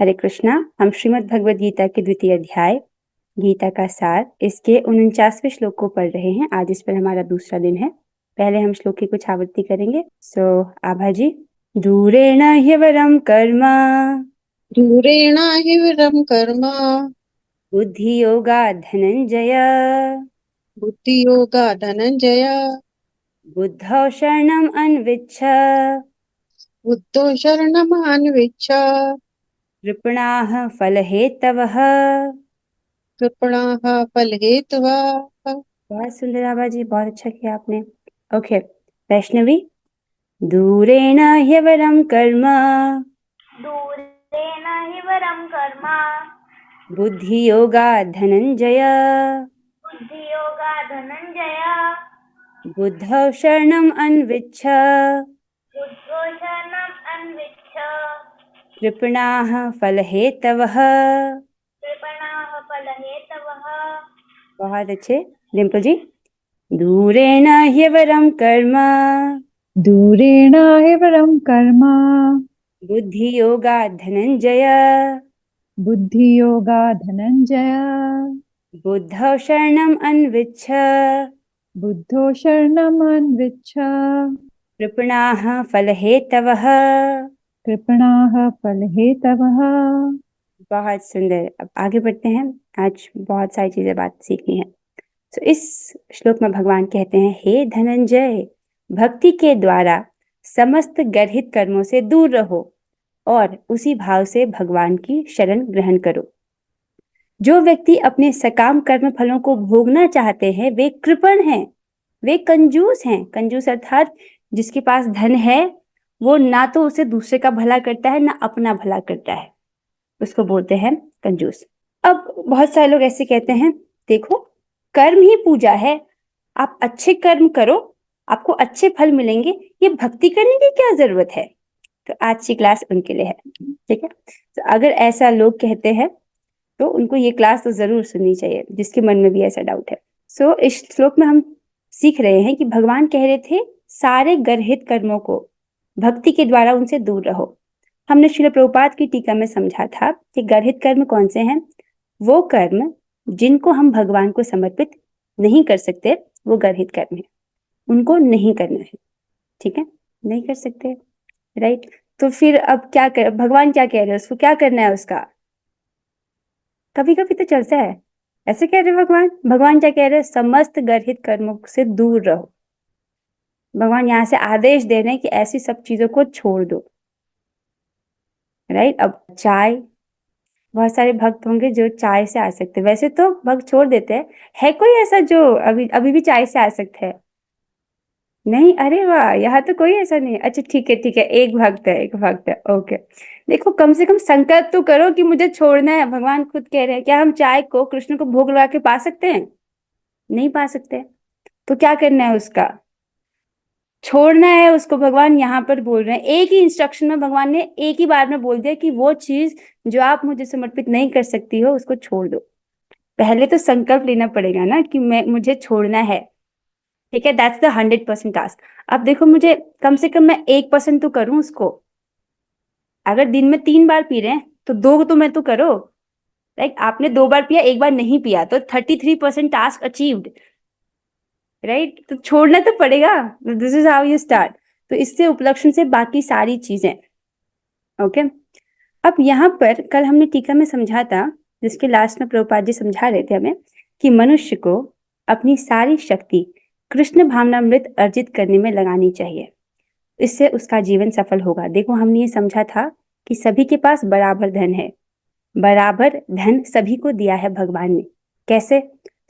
हरे कृष्णा। हम श्रीमद् भगवद गीता के द्वितीय अध्याय गीता का सार इसके 49वें श्लोक को पढ़ रहे हैं। आज इस पर हमारा दूसरा दिन है। पहले हम श्लोक की कुछ आवृत्ति करेंगे। आभा जी। दूरेण ह्यवरं कर्म दूरेण हि विरम कर्म बुद्धि योगात् धनंजय बुद्धियोगा धनंजय बुद्धौ शरणम् अन्विच्छ बुद्धो शरणमान्विच्छ कृपणाः फलहेतवः। कृपणाः फलहेतवा। बहुत सुंदर आभा जी, बहुत अच्छा किया आपने। ओके वैष्णवी। दूरेण ह्यवरं कर्म दूरेण हि वरं कर्म बुद्धियोगात् धनंजय बुद्धियोगा धनञ्जय बुद्धौ शरणम् अन्विच्छ बुद्धो शरणम् अन्विच्छ कृपणाः फलहेतवः। कृपणाः फलहेतवः। बहुत अच्छे डिम्पल जी। दूरेण ह्यवरं कर्म दूरेण हि परं कर्म बुद्धियोगात् धनंजय बुद्धियोगा धनञ्जय बुद्धौ शरणम् अन्विच्छ बुद्धो शरणमन्विच्छ कृपणाः फलहेतवः। कृपणाः फलहेतवः। बहुत सुंदर। अब आगे बढ़ते हैं। आज बहुत सारी चीजें बात सीखनी है। तो इस श्लोक में भगवान कहते हैं, हे धनंजय, भक्ति के द्वारा समस्त गर्हित कर्मों से दूर रहो और उसी भाव से भगवान की शरण ग्रहण करो। जो व्यक्ति अपने सकाम कर्म फलों को भोगना चाहते हैं वे कृपण हैं, वे कंजूस हैं। कंजूस अर्थात जिसके पास धन है वो ना तो उसे दूसरे का भला करता है ना अपना भला करता है, उसको बोलते हैं कंजूस। अब बहुत सारे लोग ऐसे कहते हैं, देखो कर्म ही पूजा है, आप अच्छे कर्म करो आपको अच्छे फल मिलेंगे, ये भक्ति करने की क्या जरूरत है। तो आज की क्लास उनके लिए है, ठीक है। तो अगर ऐसा लोग कहते हैं तो उनको ये क्लास तो जरूर सुननी चाहिए, जिसके मन में भी ऐसा डाउट है। इस श्लोक में हम सीख रहे हैं कि भगवान कह रहे थे सारे गर्हित कर्मों को भक्ति के द्वारा उनसे दूर रहो। हमने श्रील प्रभुपाद की टीका में समझा था कि गर्हित कर्म कौन से हैं। वो कर्म जिनको हम भगवान को समर्पित नहीं कर सकते वो गर्हित कर्म है, उनको नहीं करना है, ठीक है। नहीं कर सकते, राइट। तो फिर अब क्या कर, भगवान क्या कह रहे हैं, उसको क्या करना है उसका। कभी कभी तो चलता है, ऐसे कह रहे भगवान। भगवान क्या कह रहे हैं, समस्त गर्हित कर्मों से दूर रहो। भगवान यहाँ से आदेश दे रहे हैं कि ऐसी सब चीजों को छोड़ दो, राइट। अब चाय, बहुत सारे भक्त होंगे जो चाय से आसक्त है, वैसे तो भक्त छोड़ देते हैं। है कोई ऐसा जो अभी अभी भी चाय से आसक्त है? नहीं, अरे वाह, यहाँ तो कोई ऐसा नहीं है। अच्छा ठीक है ठीक है, एक भक्त है, एक भक्त है, ओके। देखो कम से कम संकल्प तो करो कि मुझे छोड़ना है। भगवान खुद कह रहे हैं, क्या हम चाय को कृष्ण को भोग लगा के पा सकते हैं? नहीं पा सकते। तो क्या करना है उसका, छोड़ना है उसको। भगवान यहाँ पर बोल रहे हैं, एक ही इंस्ट्रक्शन में भगवान ने एक ही बार में बोल दिया कि वो चीज जो आप मुझे समर्पित नहीं कर सकती हो उसको छोड़ दो। पहले तो संकल्प लेना पड़ेगा ना कि मुझे छोड़ना है, ठीक है। That's the 100% task. अब देखो मुझे कम से कम मैं 1% तो करूं उसको। अगर दिन में 3 बार पी रहे हैं तो 2 तो मैं तो करो, लाइक आपने 2 बार पिया, 1 बार नहीं पिया, तो 33% टास्क अचीव्ड, राइट। तो छोड़ना तो पड़ेगा। This is how you start. तो इससे उपलक्षण से बाकी सारी चीजें, ओके। अब यहाँ पर कल हमने टीका में समझा था, जिसके लास्ट में प्रभुपाद जी समझा रहे थे हमें कि मनुष्य को अपनी सारी शक्ति कृष्ण भावनामृत अर्जित करने में लगानी चाहिए, इससे उसका जीवन सफल होगा। देखो हमने ये समझा था कि सभी के पास बराबर धन है, बराबर धन सभी को दिया है भगवान ने। कैसे?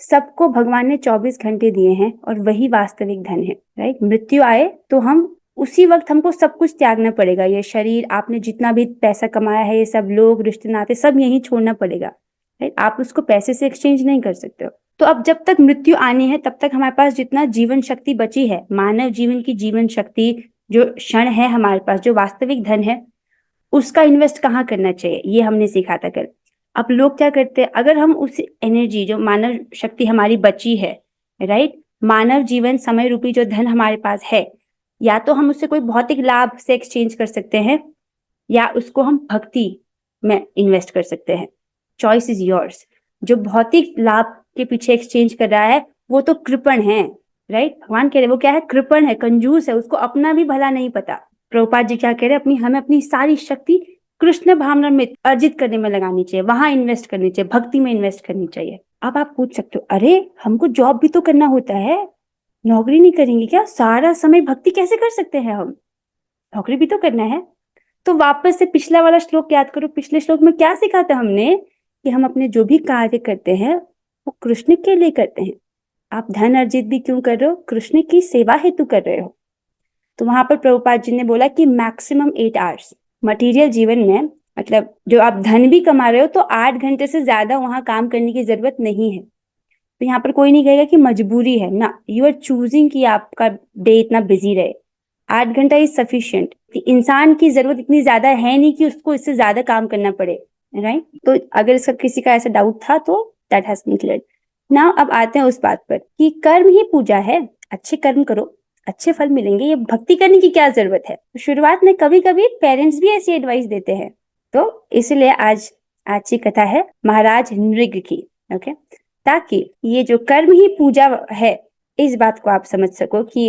सबको भगवान ने 24 घंटे दिए हैं और वही वास्तविक धन है, राइट। मृत्यु आए तो हम उसी वक्त हमको सब कुछ त्यागना पड़ेगा। ये शरीर, आपने जितना भी पैसा कमाया है, ये सब लोग रिश्ते नाते सब यही छोड़ना पड़ेगा, राइट। आप उसको पैसे से एक्सचेंज नहीं कर सकते हो। तो अब जब तक मृत्यु आनी है तब तक हमारे पास जितना जीवन शक्ति बची है, मानव जीवन की जीवन शक्ति, जो क्षण है हमारे पास, जो वास्तविक धन है, उसका इन्वेस्ट कहाँ करना चाहिए, ये हमने सीखा था कल। अब लोग क्या करते हैं, अगर हम उस एनर्जी, जो मानव शक्ति हमारी बची है, राइट, मानव जीवन समय रूपी जो धन हमारे पास है, या तो हम उससे कोई भौतिक लाभ से एक्सचेंज कर सकते हैं या उसको हम भक्ति, में इन्वेस्ट कर सकते हैं। Choice is yours. जो भौतिक लाभ के पीछे एक्सचेंज कर रहा है वो तो कृपण है, राइट। भगवान कह रहे वो क्या है, कृपण है, कंजूस है, उसको अपना भी भला नहीं पता। प्रभुपाद जी क्या कह रहे हैं, हमें अपनी सारी शक्ति कृष्ण भावना में अर्जित करने में लगानी चाहिए, वहां इन्वेस्ट करनी चाहिए, भक्ति में इन्वेस्ट करनी चाहिए। अब आप पूछ सकते हो, अरे हमको जॉब भी तो करना होता है, नौकरी नहीं करेंगे क्या, सारा समय भक्ति कैसे कर सकते हैं हम, नौकरी भी तो करना है। तो वापस से पिछला वाला श्लोक याद करो, पिछले श्लोक में क्या सिखा था हमने, कि हम अपने जो भी कार्य करते हैं वो कृष्ण के लिए करते हैं। आप धन अर्जित भी क्यों कर रहे हो, कृष्ण की सेवा हेतु कर रहे हो। तो वहां पर प्रभुपाद जी ने बोला कि मैक्सिमम 8 आवर्स मटेरियल जीवन में, मतलब जो आप धन भी कमा रहे हो तो 8 घंटे से ज्यादा वहां काम करने की जरूरत नहीं है। तो यहाँ पर कोई नहीं कहेगा कि मजबूरी है ना, यू आर चूजिंग कि आपका डे इतना बिजी रहे। 8 घंटा इज सफिशिएंट। इंसान की जरूरत इतनी ज्यादा है नहीं कि उसको इससे ज्यादा काम करना पड़े, राइट। तो अगर इसका किसी का ऐसा डाउट था तो that has been cleared. Now अब आते हैं उस बात पर कि कर्म ही पूजा है, अच्छे कर्म करो अच्छे फल मिलेंगे, ये भक्ति करने की क्या जरूरत है। तो शुरुआत में कभी कभी पेरेंट्स भी ऐसी एडवाइस देते हैं, तो इसलिए आज की कथा है महाराज नृग की, ओके, ताकि ये जो कर्म ही पूजा है इस बात को आप समझ सको कि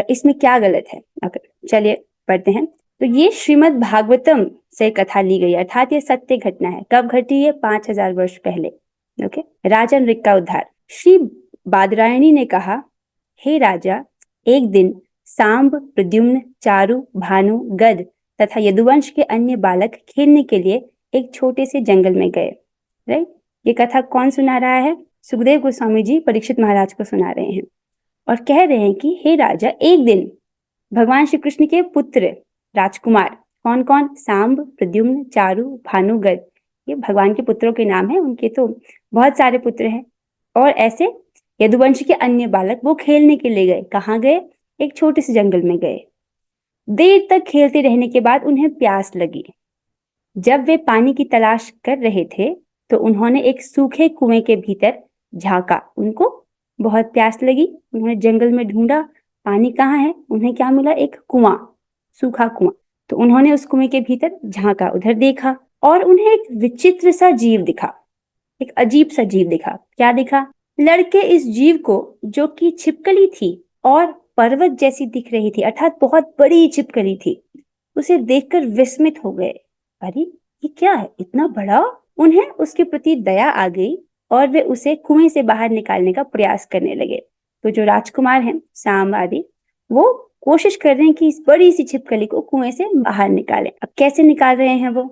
इसमें क्या गलत है। ओके, चलिए पढ़ते हैं। तो ये श्रीमद् भागवतम से कथा ली गई, अर्थात ये सत्य घटना है। कब घटी है, 5000 वर्ष पहले। ओके, राजा नृग का उद्धार। श्री बादरायणी ने कहा, हे राजा, एक दिन सांब, प्रद्युम्न, चारु, भानु, गद तथा यदुवंश के अन्य बालक खेलने के लिए एक छोटे से जंगल में गए, राइट। ये कथा कौन सुना रहा है, सुखदेव गोस्वामी जी परीक्षित महाराज को सुना रहे हैं और कह रहे हैं कि हे राजा, एक दिन भगवान श्री कृष्ण के पुत्र राजकुमार, कौन कौन, सांब, प्रद्युम्न, चारु, भानु, गद, ये भगवान के पुत्रों के नाम है, उनके तो बहुत सारे पुत्र हैं। और ऐसे यदुवंश के अन्य बालक वो खेलने के लिए गए। कहाँ गए, एक छोटे से जंगल में गए। देर तक खेलते रहने के बाद उन्हें प्यास लगी। जब वे पानी की तलाश कर रहे थे तो उन्होंने एक सूखे कुएं के भीतर झांका। उनको बहुत प्यास लगी, उन्होंने जंगल में ढूंढा पानी कहाँ है, उन्हें क्या मिला, एक कुआं, सूखा कुआं। तो उन्होंने उस कुएं के भीतर झांका, उधर देखा और उन्हें एक विचित्र सा जीव दिखा, एक अजीब सा जीव दिखा। क्या दिखा, लड़के इस जीव को, जो कि छिपकली थी और पर्वत जैसी दिख रही थी, अर्थात बहुत बड़ी छिपकली थी, उसे देखकर विस्मित हो गए। अरे ये क्या है, इतना बड़ा। उन्हें उसके प्रति दया आ गई और वे उसे कुएं से बाहर निकालने का प्रयास करने लगे। तो जो राजकुमार हैं सांब आदि, वो कोशिश कर रहे हैं कि इस बड़ी सी छिपकली को कुएं से बाहर निकालें। अब कैसे निकाल रहे हैं वो,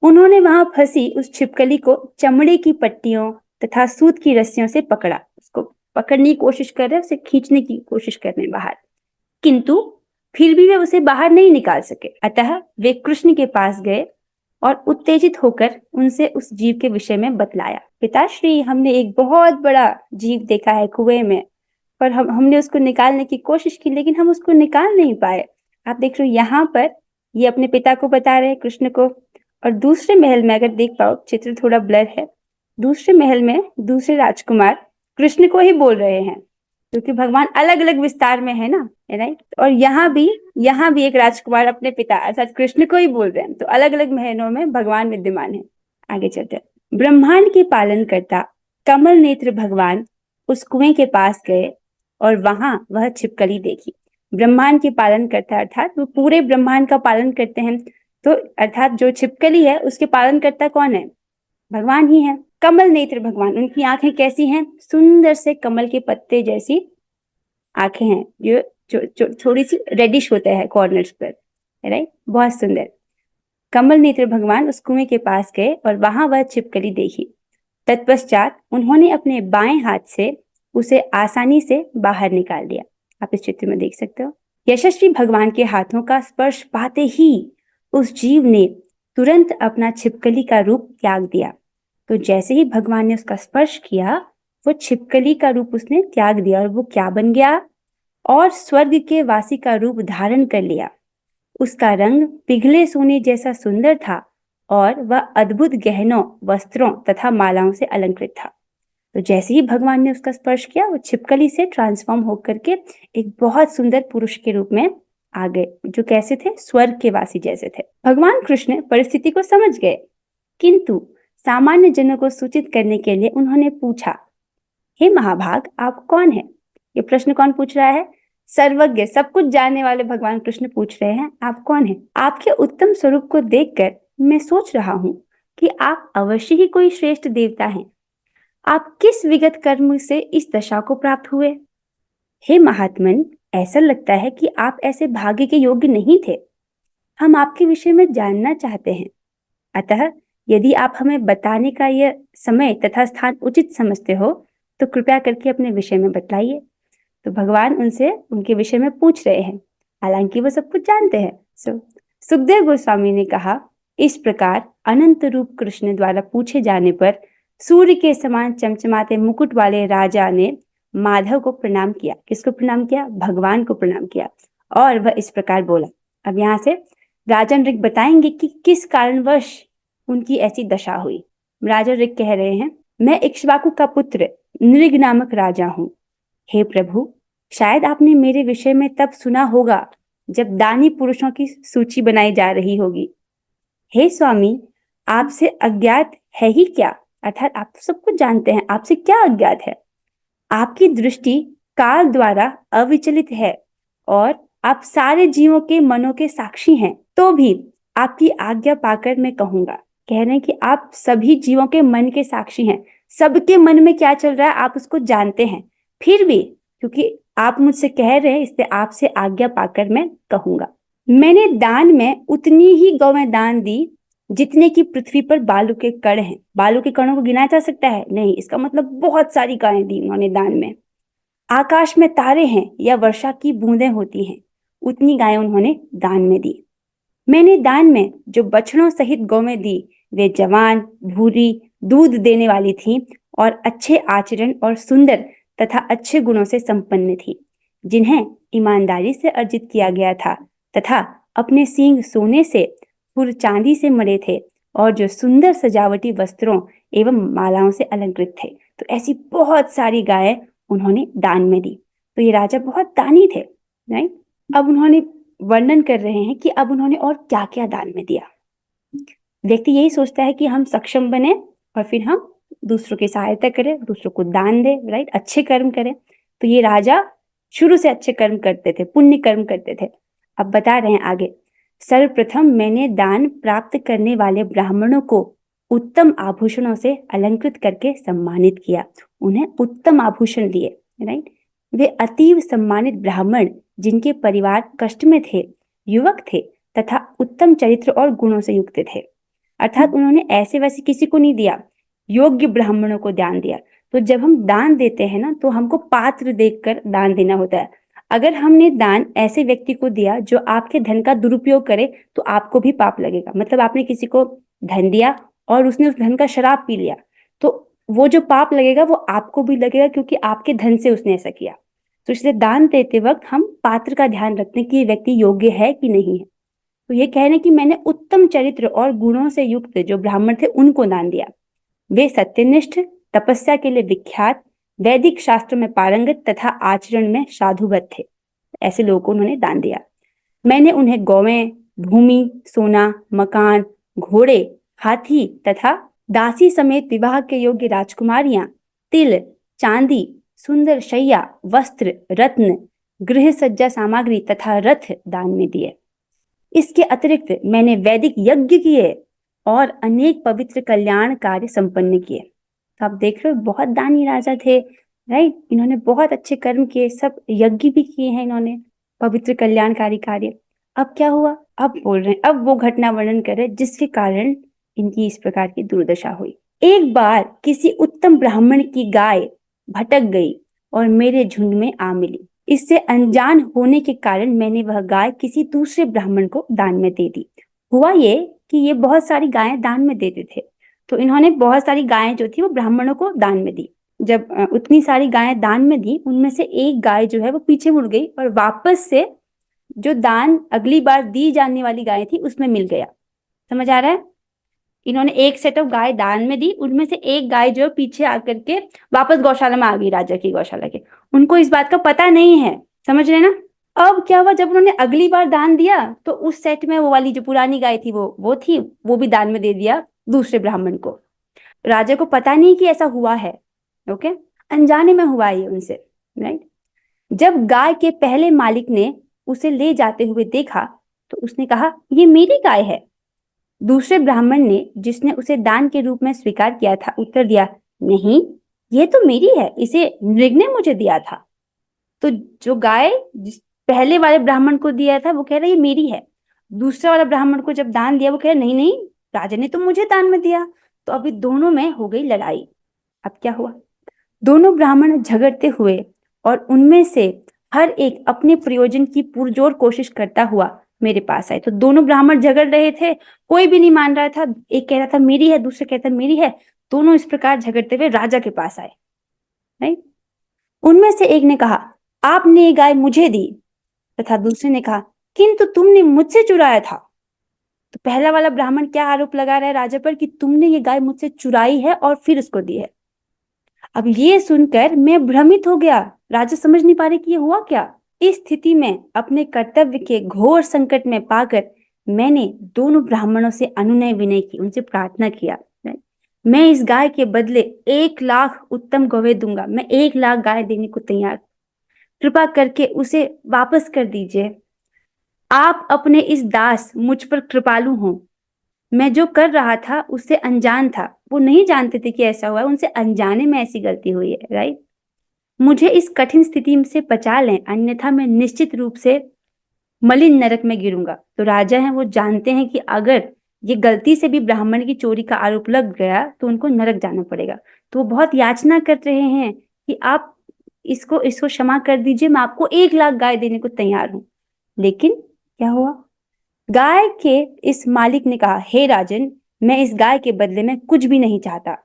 उन्होंने वहां फंसी उस छिपकली को चमड़े की पट्टियों तथा सूत की रस्सियों से पकड़ा, उसको पकड़ने की कोशिश कर रहे, उसे खींचने की कोशिश कर रहे बाहर, किंतु फिर भी वे उसे बाहर नहीं निकाल सके। अतः वे कृष्ण के पास गए और उत्तेजित होकर उनसे उस जीव के विषय में बतलाया। पिताश्री, हमने एक बहुत बड़ा जीव देखा है कुएं में, पर हमने उसको निकालने की कोशिश की लेकिन हम उसको निकाल नहीं पाए। आप देख रहे हो यहाँ पर ये अपने पिता को बता रहे हैं, कृष्ण को। और दूसरे महल में अगर देख पाओ, चित्र थोड़ा ब्लर है, दूसरे महल में दूसरे राजकुमार कृष्ण को ही बोल रहे हैं, क्योंकि भगवान अलग अलग विस्तार में है ना, राइट। और यहाँ भी एक राजकुमार अपने पिता अर्थात कृष्ण को ही बोल रहे हैं। तो अलग अलग महलों में भगवान विद्यमान है। आगे चलते हैं। ब्रह्मांड के पालन करता कमल नेत्र भगवान उस कुएं के पास गए और वहां वह छिपकली देखी। ब्रह्मांड के पालन करता अर्थात वो पूरे ब्रह्मांड का पालन करते हैं, तो अर्थात जो छिपकली है उसके पालन करता कौन है, भगवान ही है। कमल नेत्र भगवान, उनकी आंखें कैसी हैं, सुंदर से कमल के पत्ते जैसी आंखें हैं, जो थोड़ी सी रेडिश होते हैं कॉर्नर्स पर, राइट, बहुत सुंदर। कमल नेत्र भगवान उस कुएं के पास गए और वहां वह छिपकली देखी। तत्पश्चात उन्होंने अपने बाएं हाथ से उसे आसानी से बाहर निकाल दिया। आप इस चित्र में देख सकते हो। यशस्वी भगवान के हाथों का स्पर्श पाते ही उस जीव ने तुरंत अपना छिपकली का रूप त्याग दिया। तो जैसे ही भगवान ने उसका स्पर्श किया, वो छिपकली का रूप उसने त्याग दिया और वो क्या बन गया, और स्वर्ग के वासी का रूप धारण कर लिया। उसका रंग पिघले सोने जैसा सुंदर था और वह अद्भुत गहनों, वस्त्रों तथा मालाओं से अलंकृत था। तो जैसे ही भगवान ने उसका स्पर्श किया, वो छिपकली से ट्रांसफॉर्म होकर के एक बहुत सुंदर पुरुष के रूप में आ गए, जो कैसे थे, स्वर्ग के वासी जैसे थे। भगवान कृष्ण परिस्थिति को समझ गए किंतु सामान्य जनों को सूचित करने के लिए उन्होंने पूछा, हे महाभाग, आप कौन हैं? ये प्रश्न कौन पूछ रहा है? सर्वज्ञ, सब कुछ जानने वाले भगवान कृष्ण पूछ रहे हैं, आप कौन हैं? आपके उत्तम स्वरूप को देखकर मैं सोच रहा हूँ कि आप अवश्य ही कोई श्रेष्ठ देवता हैं। आप किस विगत कर्म से इस दशा को प्राप्त हुए? हे महात्मन, ऐसा लगता है कि आप ऐसे भाग्य के योग्य नहीं थे। हम आपके विषय में जानना चाहते हैं, अतः यदि आप हमें बताने का यह समय तथा स्थान उचित समझते हो तो कृपया करके अपने विषय में बतलाइए। तो भगवान उनसे उनके विषय में पूछ रहे हैं, हालांकि वो सब कुछ जानते हैं। सुखदेव गोस्वामी ने कहा, इस प्रकार अनंत रूप कृष्ण द्वारा पूछे जाने पर सूर्य के समान चमचमाते मुकुट वाले राजा ने माधव को प्रणाम किया। किसको प्रणाम किया? भगवान को प्रणाम किया। और वह इस प्रकार बोला। अब यहाँ से राजा ऋक बताएंगे कि किस कारणवश उनकी ऐसी दशा हुई। राजा ऋक कह रहे हैं, मैं इक्ष्वाकु का पुत्र नृग नामक राजा हूँ। हे प्रभु, शायद आपने मेरे विषय में तब सुना होगा जब दानी पुरुषों की सूची बनाई जा रही होगी। हे स्वामी, आपसे अज्ञात है ही क्या? अर्थात आप सब कुछ जानते हैं, आपसे क्या अज्ञात है? आपकी दृष्टि काल द्वारा अविचलित है और आप सारे जीवों के मनों के साक्षी हैं। तो भी आपकी आज्ञा पाकर मैं कहूंगा, कह रहे हैं कि आप सभी जीवों के मन के साक्षी हैं, सबके मन में क्या चल रहा है आप उसको जानते हैं। फिर भी क्योंकि आप मुझसे कह रहे हैं, इसलिए आपसे आज्ञा पाकर मैं कहूंगा। मैंने दान में उतनी ही गौएं दान दी जितने की पृथ्वी पर बालू के कण हैं। बालू के कणों को गिना जा सकता है? नहीं, इसका मतलब बहुत सारी गायें दी उन्होंने दान में। आकाश में तारे हैं या वर्षा की बूंदें होती हैं, उतनी गायें उन्होंने दान में दी। मैंने दान में जो बछड़ों सहित गौएं दी, वे जवान, भूरी, दूध देने वाली थीं और अच्छे आचरण और सुंदर तथा अच्छे गुणों से संपन्न थी, जिन्हें ईमानदारी से अर्जित किया गया था तथा अपने सींग सोने से, फुर चांदी से मरे थे और जो सुंदर सजावटी वस्त्रों एवं मालाओं से अलंकृत थे। तो ऐसी बहुत सारी गायें उन्होंने दान में दी। तो ये राजा बहुत दानी थे, राइट। अब उन्होंने वर्णन कर रहे हैं कि अब उन्होंने और क्या क्या दान में दिया। व्यक्ति यही सोचता है कि हम सक्षम बने और फिर हम दूसरों की सहायता करें, दूसरों को दान दे, राइट, अच्छे कर्म करें। तो ये राजा शुरू से अच्छे कर्म करते थे, पुण्य कर्म करते थे। अब बता रहे हैं आगे, सर्वप्रथम मैंने दान प्राप्त करने वाले ब्राह्मणों को उत्तम आभूषणों से अलंकृत करके सम्मानित किया, उन्हें उत्तम आभूषण दिए, राइट। वे अतीव सम्मानित ब्राह्मण जिनके परिवार कष्ट में थे, युवक थे तथा उत्तम चरित्र और गुणों से युक्त थे। अर्थात उन्होंने ऐसे वैसे किसी को नहीं दिया, योग्य ब्राह्मणों को दान दिया। तो जब हम दान देते हैं ना, तो हमको पात्र देखकर दान देना होता है। अगर हमने दान ऐसे व्यक्ति को दिया जो आपके धन का दुरुपयोग करे तो आपको भी पाप लगेगा। मतलब आपने किसी को धन दिया और उसने उस धन का शराब पी लिया, तो वो जो पाप लगेगा वो आपको भी लगेगा, क्योंकि आपके धन से उसने ऐसा किया। तो इसलिए दान देते वक्त हम पात्र का ध्यान रखते हैं कि ये व्यक्ति योग्य है कि नहीं है। तो ये कह रहे हैं कि मैंने उत्तम चरित्र और गुणों से युक्त जो ब्राह्मण थे उनको दान दिया। वे सत्यनिष्ठ, तपस्या के लिए विख्यात, वैदिक शास्त्रों में पारंगत तथा आचरण में साधुवत थे। ऐसे लोगों को उन्होंने दान दिया। मैंने उन्हें गौवें, भूमि, सोना, मकान, घोड़े, हाथी तथा दासी समेत विवाह के योग्य राजकुमारियां, तिल, चांदी, सुंदर शैया, वस्त्र, रत्न, गृह सज्जा सामग्री तथा रथ दान में दिए। इसके अतिरिक्त मैंने वैदिक यज्ञ किए और अनेक पवित्र कल्याण कार्य संपन्न किए। तो आप देख रहे हो, बहुत दानी राजा थे, राइट। इन्होंने बहुत अच्छे कर्म किए, सब यज्ञ भी किए हैं इन्होंने, पवित्र कल्याणकारी कार्य। अब क्या हुआ? अब बोल रहे हैं, अब वो घटना वर्णन कर रहे जिसके कारण इनकी इस प्रकार की दुर्दशा हुई। एक बार किसी उत्तम ब्राह्मण की गाय भटक गई और मेरे झुंड में आ मिली। इससे अनजान होने के कारण मैंने वह गाय किसी दूसरे ब्राह्मण को दान में दे दी। हुआ ये कि ये बहुत सारी गायें दान में देते थे, तो इन्होंने बहुत सारी गायें जो थी वो ब्राह्मणों को दान में दी। जब उतनी सारी गायें दान में दी, उनमें से एक गाय जो है वो पीछे मुड़ गई और वापस से जो दान अगली बार दी जाने वाली गाय थी उसमें मिल गया। समझ आ रहा है? इन्होंने एक सेट ऑफ गाय दान में दी, उनमें से एक गाय जो पीछे आकर के वापस गौशाला में आ गई, राजा की गौशाला के। उनको इस बात का पता नहीं है, समझ रहे ना। अब क्या हुआ, जब उन्होंने अगली बार दान दिया तो उस सेट में वो वाली जो पुरानी गाय थी वो थी, वो भी दान में दे दिया। दूसरे ब्राह्मण को। राजा को पता नहीं कि ऐसा हुआ है, ओके, अनजाने में हुआ ये उनसे, राइट। जब गाय के पहले मालिक ने उसे ले जाते हुए देखा तो उसने कहा, ये मेरी गाय है। दूसरे ब्राह्मण ने, जिसने उसे दान के रूप में स्वीकार किया था, उत्तर दिया, नहीं, ये तो मेरी है, इसे नृग ने मुझे दिया था। तो जो गाय जिस पहले वाले ब्राह्मण को दिया था वो कह रहा है ये मेरी है। दूसरा वाला ब्राह्मण को जब दान दिया वो कह रहा नहीं नहीं, राजा ने तो मुझे दान में दिया। तो अभी दोनों में हो गई लड़ाई। अब क्या हुआ, दोनों ब्राह्मण झगड़ते हुए और उनमें से हर एक अपने प्रयोजन की पुरजोर कोशिश करता हुआ मेरे पास आए। तो दोनों ब्राह्मण झगड़ रहे थे, कोई भी नहीं मान रहा था। एक कह रहा था मेरी है, दूसरा कहता मेरी है। दोनों इस प्रकार झगड़ते हुए राजा के पास आए, राइट। उनमें से एक ने कहा, आपने ये गाय मुझे दी, तथा दूसरे ने कहा, किंतु तुमने मुझसे चुराया था। तो पहला वाला ब्राह्मण क्या आरोप लगा रहा है राजा पर कि तुमने ये गाय मुझसे चुराई है और फिर उसको दी है। अब ये सुनकर मैं भ्रमित हो गया। राजा समझ नहीं पा रहे कि ये हुआ क्या। इस स्थिति में अपने कर्तव्य के घोर संकट में पाकर मैंने दोनों ब्राह्मणों से अनुनय विनय की, उनसे प्रार्थना किया, मैं इस गाय के बदले 1,00,000 उत्तम गौवे दूंगा, मैं 1,00,000 गाय देने को तैयार, कृपा करके उसे वापस कर दीजिए। आप अपने इस दास मुझ पर कृपालु हों। मैं जो कर रहा था उससे अनजान था, वो नहीं जानते थे कि ऐसा हुआ है, उनसे अनजाने में ऐसी गलती हुई है, राइट। मुझे इस कठिन स्थिति से बचा लें, अन्यथा मैं निश्चित रूप से मलिन नरक में गिरूंगा। तो राजा हैं, वो जानते हैं कि अगर ये गलती से भी ब्राह्मण की चोरी का आरोप लग गया तो उनको नरक जाना पड़ेगा। तो वो बहुत याचना कर रहे हैं कि आप इसको इसको क्षमा कर दीजिए, मैं आपको 1,00,000 गाय देने को तैयार हूं। लेकिन क्या हुआ, गाय के इस मालिक ने कहा, हे राजन, मैं इस गाय के बदले में कुछ भी नहीं चाहता,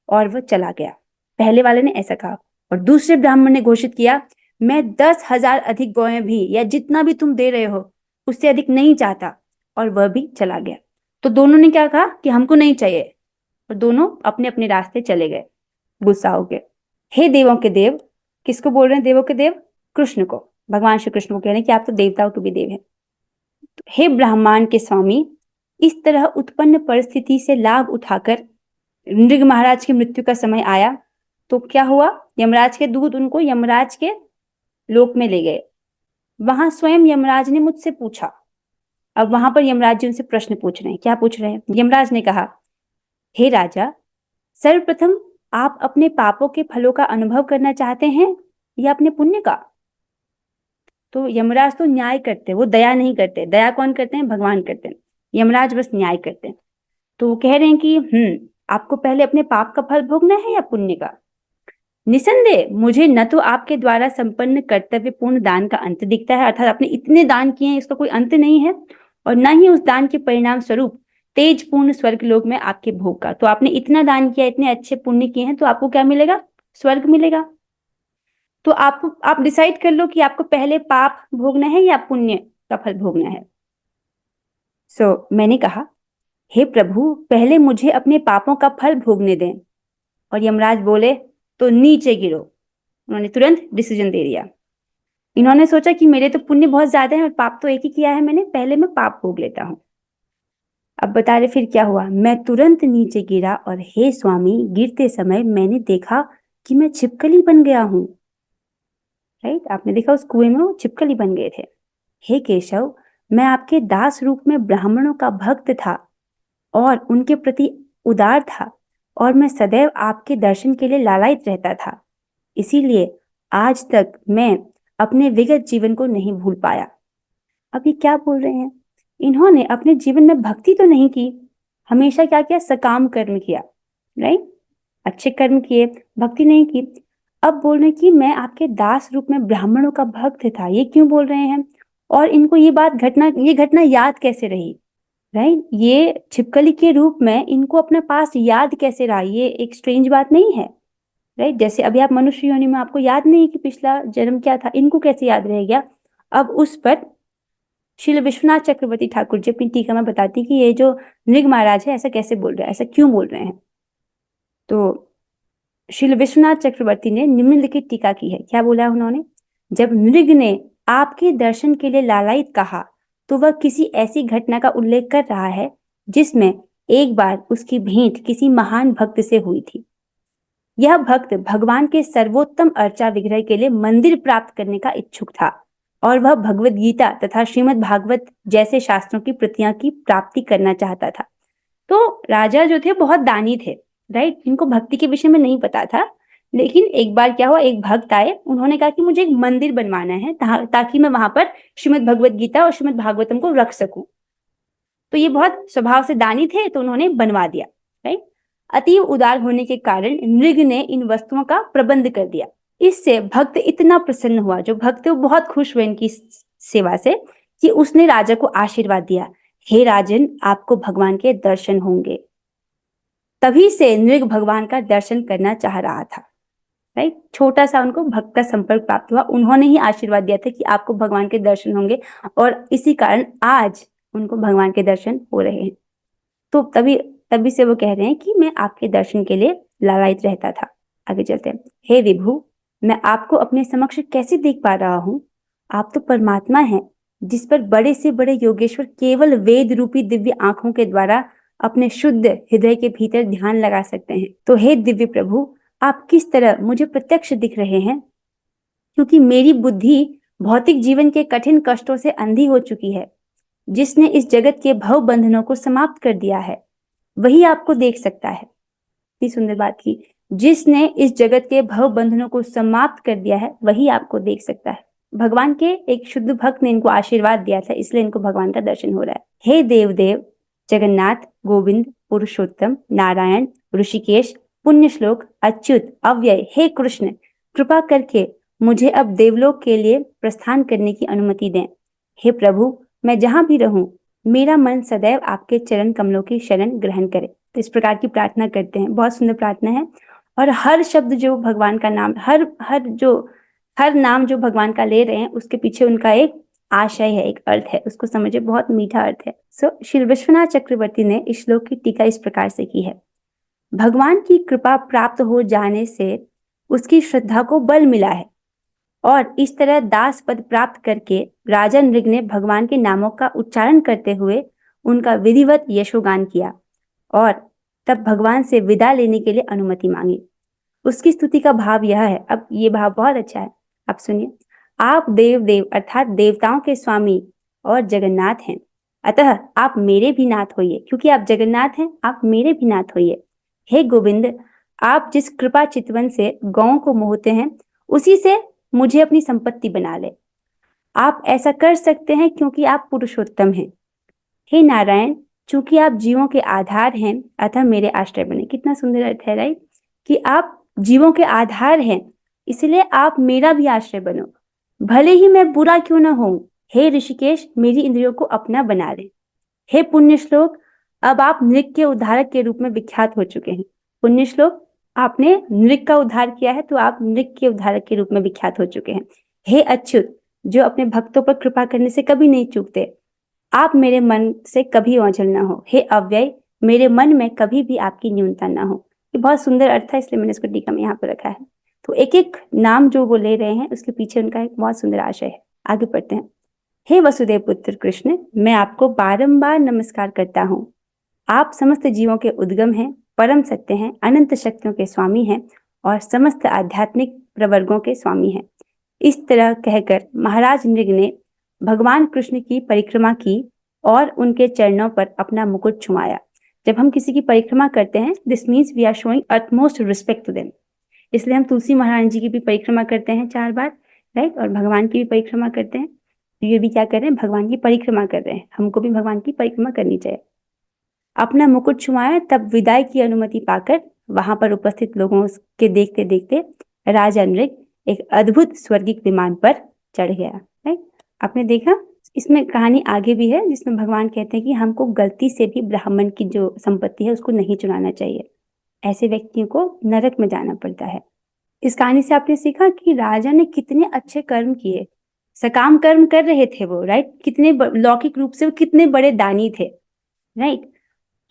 और वह चला गया। पहले वाले ने ऐसा कहा। और दूसरे ब्राह्मण ने घोषित किया, मैं 10,000 अधिक गौएं भी, या जितना भी तुम दे रहे हो उससे अधिक नहीं चाहता, और वह भी चला गया। तो दोनों ने क्या कहा कि हमको नहीं चाहिए, और दोनों अपने अपने रास्ते चले गए गुस्सा होके। हे देवों के देव, किसको बोल रहे हैं देवों के देव? कृष्ण को, भगवान श्री कृष्ण को कह रहे हैं कि आप तो देवताओं के भी देव हैं। तो हे ब्रह्मांड के स्वामी, इस तरह उत्पन्न परिस्थिति से लाभ उठाकर नृग महाराज की मृत्यु का समय आया तो क्या हुआ, यमराज के दूत उनको यमराज के लोक में ले गए। वहां स्वयं यमराज ने मुझसे पूछा। अब वहां पर यमराज जी उनसे प्रश्न पूछ रहे हैं। क्या पूछ रहे हैं? यमराज ने कहा, हे राजा, सर्वप्रथम आप अपने पापों के फलों का अनुभव करना चाहते हैं या अपने पुण्य का? तो यमराज तो न्याय करते हैं, वो दया नहीं करते। दया कौन करते हैं? भगवान करते हैं। यमराज बस न्याय करते हैं। तो वो कह रहे हैं कि आपको पहले अपने पाप का फल भोगना है या पुण्य का? निसंदेह मुझे न तो आपके द्वारा संपन्न कर्तव्य पूर्ण दान का अंत दिखता है, अर्थात आपने इतने दान किए हैं इसका कोई अंत नहीं है, और न ही उस दान के परिणाम स्वरूप तेज पूर्ण स्वर्ग लोक में आपके भोग का। तो आपने इतना दान किया, इतने अच्छे पुण्य किए हैं, तो आपको क्या मिलेगा? स्वर्ग मिलेगा। तो आप डिसाइड कर लो कि आपको पहले पाप भोगना है या पुण्य का फल भोगना है। मैंने कहा, हे प्रभु, पहले मुझे अपने पापों का फल भोगने दें। और यमराज बोले, तो नीचे गिरो। उन्होंने तुरंत डिसीजन दे दिया। इन्होंने सोचा कि मेरे तो पुण्य बहुत ज्यादा है और पाप तो एक ही किया है मैंने, पहले मैं पाप भोग लेता हूं। अब बता रहे फिर क्या हुआ। मैं तुरंत नीचे गिरा और हे स्वामी, गिरते समय मैंने देखा कि मैं छिपकली बन गया हूं। राइट, आपने देखा उस कुएं में वो छिपकली बन गए थे। हे केशव, मैं आपके दास रूप में ब्राह्मणों का भक्त था और उनके प्रति उदार था, और मैं सदैव आपके दर्शन के लिए लालायित रहता था। इसीलिए आज तक मैं अपने विगत जीवन को नहीं भूल पाया। अब ये क्या बोल रहे हैं? इन्होंने अपने जीवन में भक्ति तो नहीं की, हमेशा क्या किया? सकाम कर्म किया, राइट, अच्छे कर्म किए, भक्ति नहीं की। अब बोल रहे हैं कि मैं आपके दास रूप में ब्राह्मणों का भक्त था। ये क्यों बोल रहे हैं? और इनको ये घटना याद कैसे रही? राइट, ये छिपकली के रूप में इनको अपने पास याद कैसे रहा? ये एक स्ट्रेंज बात नहीं है, राइट। जैसे अभी आप मनुष्य योनि में आपको याद नहीं कि पिछला जन्म क्या था, इनको कैसे याद रह गया? अब उस पर श्रील विश्वनाथ चक्रवर्ती ठाकुर जी अपनी टीका में बताती कि ये जो नृग महाराज है ऐसा कैसे बोल रहे हैं, ऐसा क्यों बोल रहे हैं। तो श्रील विश्वनाथ चक्रवर्ती ने निम्नलिखित टीका की है। क्या बोला उन्होंने? जब नृग ने आपके दर्शन के लिए लालायित कहा तो वह किसी ऐसी घटना का उल्लेख कर रहा है जिसमें एक बार उसकी भेंट किसी महान भक्त से हुई थी। यह भक्त भगवान के सर्वोत्तम अर्चा विग्रह के लिए मंदिर प्राप्त करने का इच्छुक था और वह भगवत गीता तथा श्रीमद् भागवत जैसे शास्त्रों की प्रतियां की प्राप्ति करना चाहता था। तो राजा जो थे बहुत दानी थे, राइट, इनको भक्ति के विषय में नहीं पता था। लेकिन एक बार क्या हुआ, एक भक्त आए, उन्होंने कहा कि मुझे एक मंदिर बनवाना है ताकि मैं वहां पर श्रीमद् भगवत गीता और श्रीमद् भागवतम को रख सकूं। तो ये बहुत स्वभाव से दानी थे, तो उन्होंने बनवा दिया, राइट। अतीव उदार होने के कारण नृग ने इन वस्तुओं का प्रबंध कर दिया। इससे भक्त इतना प्रसन्न हुआ, जो भक्त थे वो बहुत खुश हुए इनकी सेवा से, कि उसने राजा को आशीर्वाद दिया, हे राजन, आपको भगवान के दर्शन होंगे। तभी से नृग भगवान का दर्शन करना चाह रहा था, राइट। छोटा सा उनको भक्त का संपर्क प्राप्त हुआ, उन्होंने ही आशीर्वाद दिया था कि आपको भगवान के दर्शन होंगे, और इसी कारण आज उनको भगवान के दर्शन हो रहे हैं। तो तभी से वो कह रहे हैं कि मैं आपके दर्शन के लिए लालायित रहता था। आगे चलते हैं। हे विभु, मैं आपको अपने समक्ष कैसे देख पा रहा हूँ? आप तो परमात्मा हैं, जिस पर बड़े से बड़े योगेश्वर केवल वेद रूपी दिव्य आंखों के द्वारा अपने शुद्ध हृदय के भीतर ध्यान लगा सकते हैं। तो हे दिव्य प्रभु, आप किस तरह मुझे प्रत्यक्ष दिख रहे हैं? क्योंकि मेरी बुद्धि भौतिक जीवन के कठिन कष्टों से अंधी हो चुकी है। जिसने इस जगत के भव बंधनों को समाप्त कर दिया है, वही आपको देख सकता है। इतनी सुंदर बात की, जिसने इस जगत के भव बंधनों को समाप्त कर दिया है, वही आपको देख सकता है। भगवान के एक शुद्ध भक्त ने इनको आशीर्वाद दिया था, इसलिए इनको भगवान का दर्शन हो रहा है। हे देवदेव, जगन्नाथ, गोविंद, पुरुषोत्तम, नारायण, ऋषिकेश, पुण्य श्लोक, अच्युत, अव्यय, हे कृष्ण, कृपा करके मुझे अब देवलोक के लिए प्रस्थान करने की अनुमति दें। हे प्रभु, मैं जहां भी रहूं, मेरा मन सदैव आपके चरण कमलों की शरण ग्रहण करे। तो इस प्रकार की प्रार्थना करते हैं। बहुत सुंदर प्रार्थना है। और हर शब्द जो भगवान का नाम, हर नाम जो भगवान का ले रहे हैं, उसके पीछे उनका एक आशय है, एक अर्थ है, उसको समझे, बहुत मीठा अर्थ है। श्री विश्वनाथ चक्रवर्ती ने इस श्लोक की टीका इस प्रकार से की है। भगवान की कृपा प्राप्त हो जाने से उसकी श्रद्धा को बल मिला है, और इस तरह दास पद प्राप्त करके राजा नृग ने भगवान के नामों का उच्चारण करते हुए उनका विधिवत यशोगान किया, और तब भगवान से विदा लेने के लिए अनुमति मांगी। उसकी स्तुति का भाव यह है, अब ये भाव बहुत अच्छा है, आप सुनिए। आप देव अर्थात देवताओं के स्वामी और जगन्नाथ हैं, अतः आप मेरे भी नाथ होइए। क्योंकि आप जगन्नाथ हैं, आप मेरे भी नाथ होइए। हे गोविंद, आप जिस कृपा चितवन से गौओं को मोहते हैं, उसी से मुझे अपनी संपत्ति बना ले। आप ऐसा कर सकते हैं क्योंकि आप पुरुषोत्तम हैं। हे नारायण, चूंकि आप जीवों के आधार हैं, अतः मेरे आश्रय बने। कितना सुंदर अर्थ है, राइट, कि आप जीवों के आधार हैं, इसलिए आप मेरा भी आश्रय बनो, भले ही मैं बुरा क्यों ना हूं। हे ऋषिकेश, मेरी इंद्रियों को अपना बना ले। हे पुण्य श्लोक, अब आप नृग के उद्धारक के रूप में विख्यात हो चुके हैं। पुण्य श्लोक, आपने नृग का उद्धार किया है, तो आप नृग के उद्धारक के रूप में विख्यात हो चुके हैं। हे अच्युत, जो अपने भक्तों पर कृपा करने से कभी नहीं चूकते, आप मेरे मन से कभी ओझल ना हो। हे अव्यय, मेरे मन में कभी भी आपकी न्यूनता ना हो। ये बहुत सुंदर अर्थ है, इसलिए मैंने इसको टीका में यहाँ पर रखा है। तो एक एक नाम जो वो ले रहे हैं, उसके पीछे उनका एक बहुत सुंदर आशय है। आगे पढ़ते हैं। हे वसुदेव पुत्र कृष्ण, मैं आपको बारंबार नमस्कार करता हूँ। आप समस्त जीवों के उद्गम हैं, परम सत्य हैं, अनंत शक्तियों के स्वामी हैं और समस्त आध्यात्मिक प्रवर्गों के स्वामी हैं। इस तरह कहकर महाराज नृग ने भगवान कृष्ण की परिक्रमा की और उनके चरणों पर अपना मुकुट छुमाया। जब हम किसी की परिक्रमा करते हैं, this means we are showing utmost respect to them. इसलिए हम तुलसी महाराज जी की भी परिक्रमा करते हैं 4 बार, राइट, और भगवान की भी परिक्रमा करते हैं। ये भी क्या कर रहे हैं, भगवान की परिक्रमा कर रहे हैं। हमको भी भगवान की परिक्रमा करनी चाहिए। अपना मुकुट छुमाया, तब विदाई की अनुमति पाकर वहां पर उपस्थित लोगों के देखते देखते राजा नृग एक अद्भुत स्वर्गिक विमान पर चढ़ गया। राइट, आपने देखा, इसमें कहानी आगे भी है जिसमें भगवान कहते हैं कि हमको गलती से भी ब्राह्मण की जो संपत्ति है उसको नहीं चुराना चाहिए। ऐसे व्यक्तियों को नरक में जाना पड़ता है। इस कहानी से आपने सीखा कि राजा ने कितने अच्छे कर्म किए, सकाम कर्म कर रहे थे वो, राइट, कितने लौकिक रूप से वो कितने बड़े दानी थे, राइट।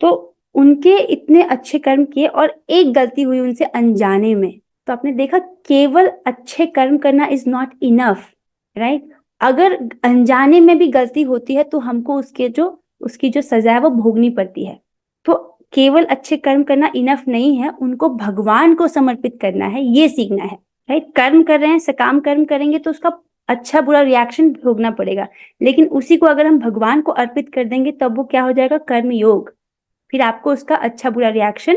तो उनके इतने अच्छे कर्म किए और एक गलती हुई उनसे अनजाने में। तो आपने देखा, केवल अच्छे कर्म करना इज नॉट इनफ, राइट। अगर अनजाने में भी गलती होती है तो हमको उसकी जो सजा है वो भोगनी पड़ती है। तो केवल अच्छे कर्म करना इनफ नहीं है, उनको भगवान को समर्पित करना है, ये सीखना है। राइट, कर्म कर रहे हैं, सकाम कर्म करेंगे तो उसका अच्छा बुरा रिएक्शन भोगना पड़ेगा, लेकिन उसी को अगर हम भगवान को अर्पित कर देंगे तब वो क्या हो जाएगा, कर्म योग। फिर आपको उसका अच्छा बुरा रिएक्शन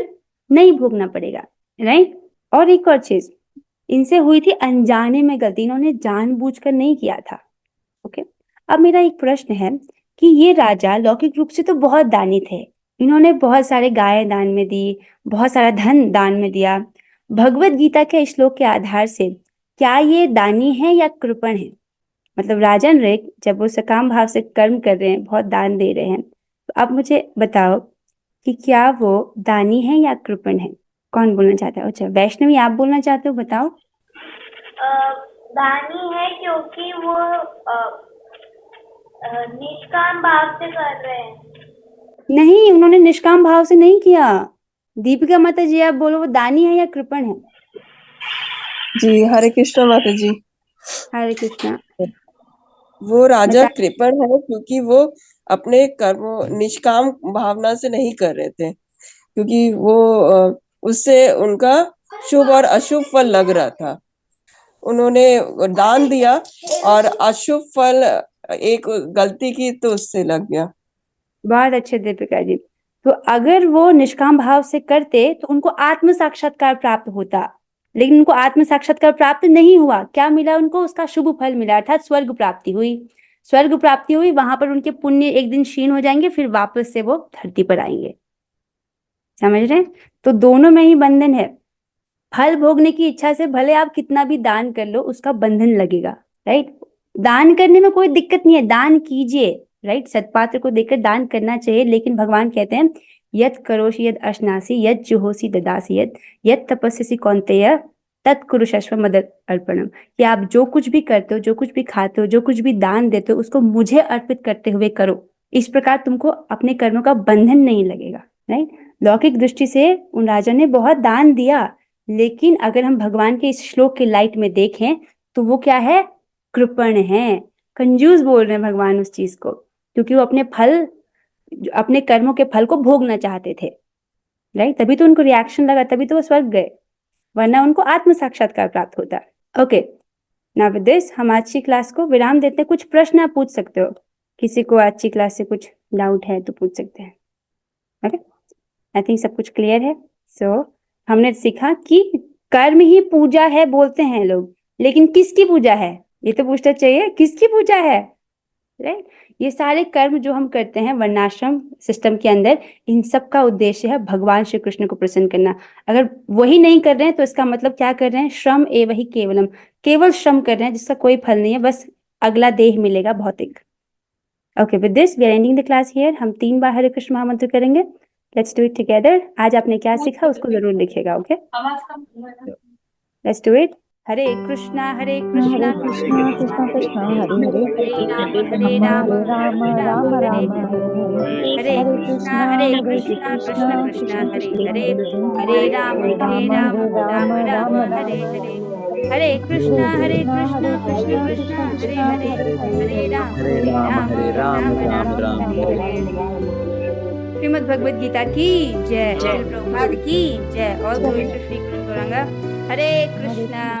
नहीं भोगना पड़ेगा। राइट, और एक और चीज, इनसे हुई थी अनजाने में गलती, इन्होंने जानबूझकर नहीं किया था। ओके, अब मेरा एक प्रश्न है कि ये राजा लौकिक रूप से तो बहुत दानी थे, इन्होंने बहुत सारे गायें दान में दी, बहुत सारा धन दान में दिया। भगवत गीता के श्लोक के आधार से क्या ये दानी है या कृपण है? मतलब राजन ऋक जब वो सकाम भाव से कर्म कर रहे हैं, बहुत दान दे रहे हैं, तो आप मुझे बताओ कि क्या वो दानी है या कृपण है? कौन बोलना चाहता है? अच्छा, वैष्णवी आप बोलना चाहते हो, बताओ। दानी है क्योंकि वो निष्काम भाव से कर रहे हैं। नहीं, उन्होंने निष्काम भाव से नहीं किया। दीपिका माता जी आप बोलो, वो दानी है या कृपण है? जी हरे कृष्णा माता जी। हरे कृष्णा। वो राजा बता। कृपण है क्योंकि वो अपने कर्म निष्काम भावना से नहीं कर रहे थे, क्योंकि वो उससे उनका शुभ और अशुभ फल लग रहा था। उन्होंने दान दिया और अशुभ फल एक गलती की तो उससे लग गया। बहुत अच्छे दीपिका जी। तो अगर वो निष्काम भाव से करते तो उनको आत्म साक्षात्कार प्राप्त होता, लेकिन उनको आत्म साक्षात्कार प्राप्त नहीं हुआ। क्या मिला उनको? उसका शुभ फल मिला, अर्थात स्वर्ग प्राप्ति हुई। स्वर्ग प्राप्ति हुई, वहां पर उनके पुण्य एक दिन क्षीण हो जाएंगे, फिर वापस से वो धरती पर आएंगे। समझ रहे हैं? तो दोनों में ही बंधन है। फल भोगने की इच्छा से भले आप कितना भी दान कर लो, उसका बंधन लगेगा। राइट, दान करने में कोई दिक्कत नहीं है, दान कीजिए। राइट, सत्पात्र को देकर दान करना चाहिए, लेकिन भगवान कहते हैं यत करोषि यद अश्नासी यद जुहोसी ददासी यद तपस्यसि कौन्तेय तत्कुरुषस्व मद अर्पणम। कि आप जो कुछ भी करते हो, जो कुछ भी खाते हो, जो कुछ भी दान देते हो, उसको मुझे अर्पित करते हुए करो। इस प्रकार तुमको अपने कर्मों का बंधन नहीं लगेगा। राइट, लौकिक दृष्टि से उन राजा ने बहुत दान दिया, लेकिन अगर हम भगवान के इस श्लोक के लाइट में देखें तो वो क्या है? कृपण है, कंजूस बोल रहे हैं भगवान उस चीज को, क्योंकि वो अपने कर्मों के फल को भोगना चाहते थे। राइट, तभी तो उनको रिएक्शन लगा, तभी तो वो स्वर्ग गए, वरना उनको आत्म साक्षात्कार प्राप्त होता। ओके, नाउ विद दिस हम आज की क्लास को विराम देते हैं। कुछ प्रश्न आप पूछ सकते हो, किसी को आज की क्लास से कुछ डाउट है तो पूछ सकते हैं। ओके, आई थिंक सब कुछ क्लियर है। सो हमने सीखा कि कर्म ही पूजा है बोलते हैं लोग, लेकिन किसकी पूजा है ये तो पूछना चाहिए, किसकी पूजा है? राइट, ये सारे कर्म जो हम करते हैं वर्णाश्रम सिस्टम के अंदर, इन सब का उद्देश्य है भगवान श्री कृष्ण को प्रसन्न करना। अगर वही नहीं कर रहे हैं तो इसका मतलब क्या कर रहे हैं? श्रम एव ही केवलम, केवल श्रम कर रहे हैं जिसका कोई फल नहीं है, बस अगला देह मिलेगा भौतिक। Okay, with this we are ending the class here. हम 3 बार हरे कृष्ण महामंत्र करेंगे। Let's do it together. आज आपने क्या सीखा उसको जरूर लिखेगा। Okay, let's do it. Hare Krishna Krishna Hare Krishna Krishna Krishna Hare Hare Hare Ram Hare Ram Ram Ram Hare Hare Hare Hare Krishna Krishna Krishna Krishna Krishna Hare Krishna Hare, Hare Hare Ram Hare Ram Ram Ram Ram Hare Ram Hare. Hare Hare Krishna Hare Krishna Krishna Krishna Krishna Hare Krishna Hare, Hare Hare Ram Ram Hare Hare. Shrimad Bhagavad Gita की जय, श्रील प्रभुपाद की जय। All glory to Shri Krishna Gauranga. Hare Krishna.